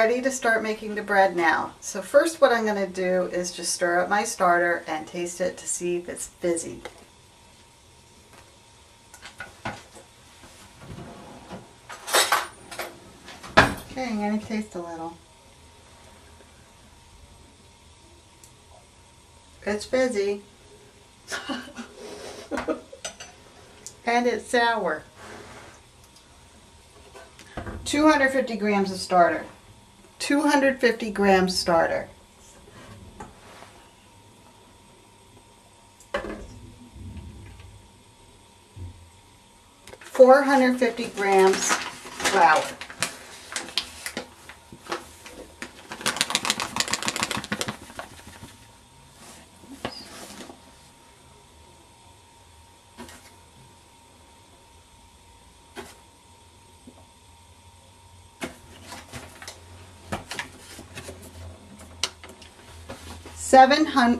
ready to start making the bread now. So first what I'm going to do is just stir up my starter and taste it to see if it's fizzy. Okay, I'm going to taste a little. It's fizzy. And it's sour. 250 grams of starter. 250 grams starter. $450 grams flour.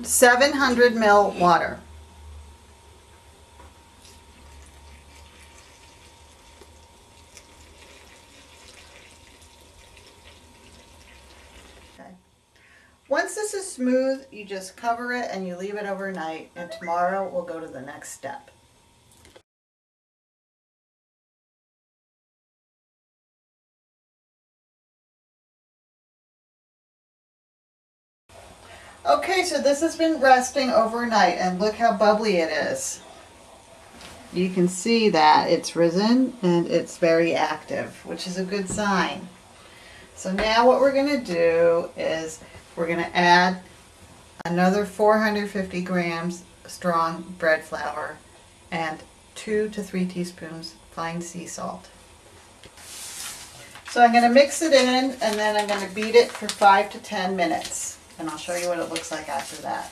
Seven hundred ml water. Okay. Once this is smooth, you just cover it and you leave it overnight, and tomorrow we'll go to the next step. Okay, so this has been resting overnight, and look how bubbly it is. You can see that it's risen and it's very active, which is a good sign. So now what we're going to do is we're going to add another 450 grams strong bread flour and 2 to 3 teaspoons fine sea salt. So I'm going to mix it in, and then I'm going to beat it for 5 to 10 minutes. And I'll show you what it looks like after that.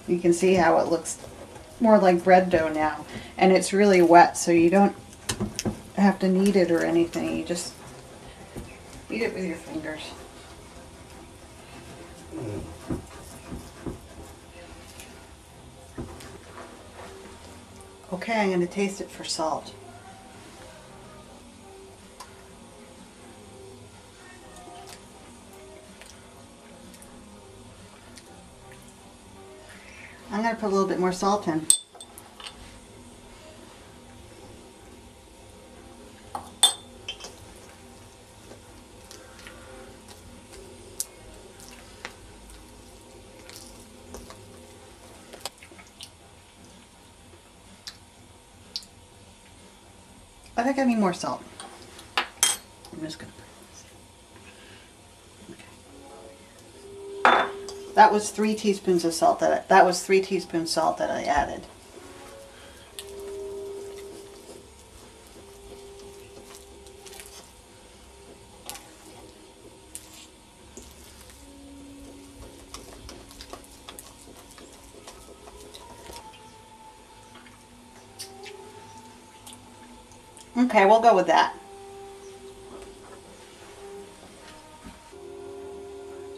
You can see how it looks more like bread dough now. And it's really wet, so you don't have to knead it or anything. You just beat it with your fingers. Okay, I'm going to taste it for salt. I'm going to put a little bit more salt in. I think I need more salt. I'm just going to put this. Okay. That was 3 teaspoons of salt that was 3 teaspoons salt that I added. Okay, we'll go with that.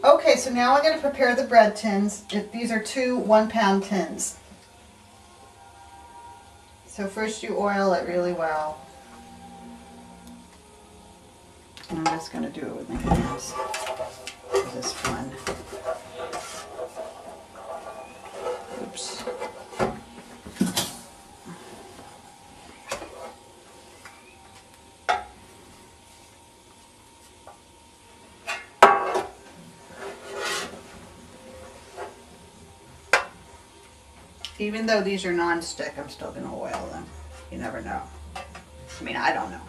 Okay, so now I'm going to prepare the bread tins. These are 2 1-pound tins. So first you oil it really well. And I'm just going to do it with my hands. This is fun. Oops. Even though these are non-stick, I'm still going to oil them. You never know. I mean, I don't know.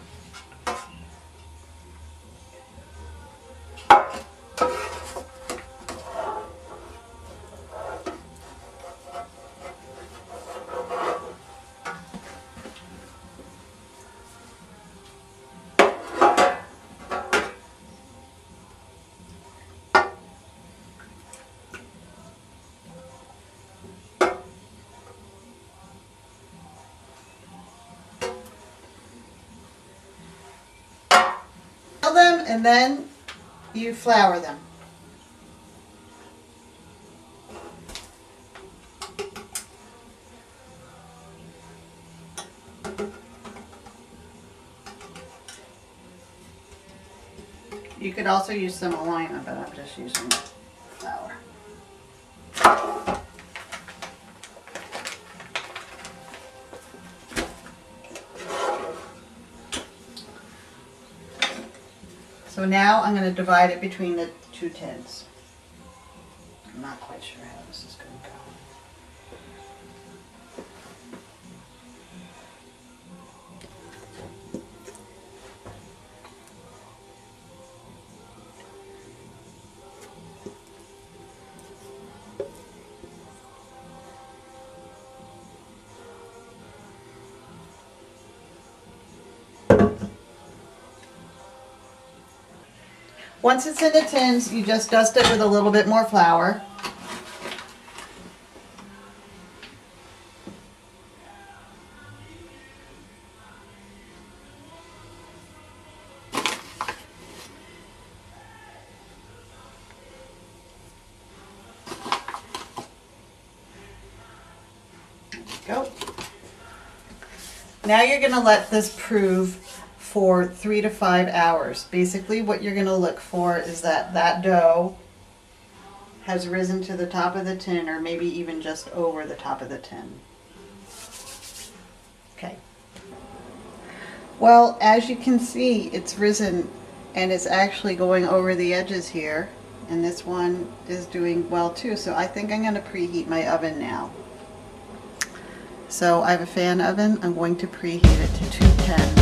And then you flour them. You could also use some alignment, but I'm just using flour. So now I'm going to divide it between the two tins. I'm not quite sure how this is going to go. Once it's in the tins, you just dust it with a little bit more flour. There you go. Now you're going to let this prove for 3 to 5 hours. Basically what you're going to look for is that dough has risen to the top of the tin, or maybe even just over the top of the tin. Okay. Well, as you can see, it's risen and it's actually going over the edges here, and this one is doing well too. So I think I'm going to preheat my oven now. So I have a fan oven. I'm going to preheat it to 210.